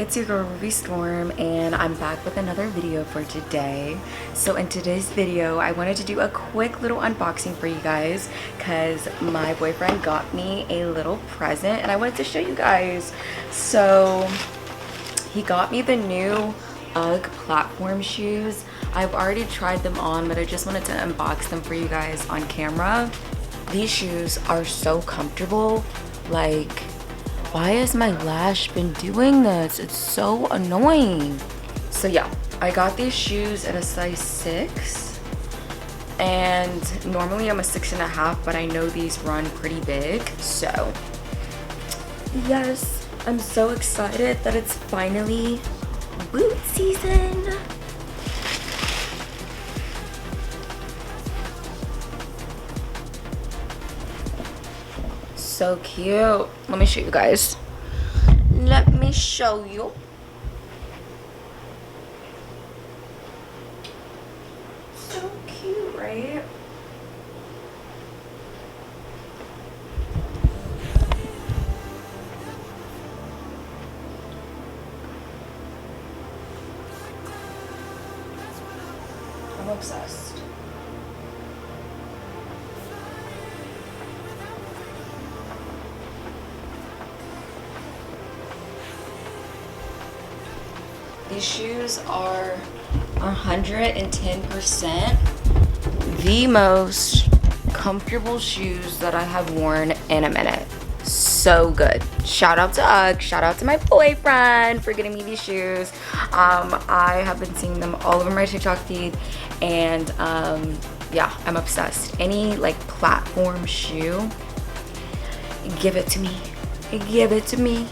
it's your girl Ruby Storm, and I'm back with another video for today. So in today's video, I wanted to do a quick little unboxing for you guys because my boyfriend got me a little present and I wanted to show you guys. So he got me the new UGG platform shoes. I've already tried them on, but I just wanted to unbox them for you guys on camera. These shoes are so comfortable. Like, why has my lash been doing this? It's so annoying. So yeah, I got these shoes at a size 6. And normally I'm a 6.5, but I know these run pretty big. So yes, I'm so excited that it's finally boot season. So cute. Let me show you guys. Let me show you. So cute, right? I'm obsessed. These shoes are 110% the most comfortable shoes that I have worn in a minute. So good. Shout out to UGG. Shout out to my boyfriend for getting me these shoes. I have been seeing them all over my TikTok feed, and yeah, I'm obsessed. Any like platform shoe, give it to me. Give it to me.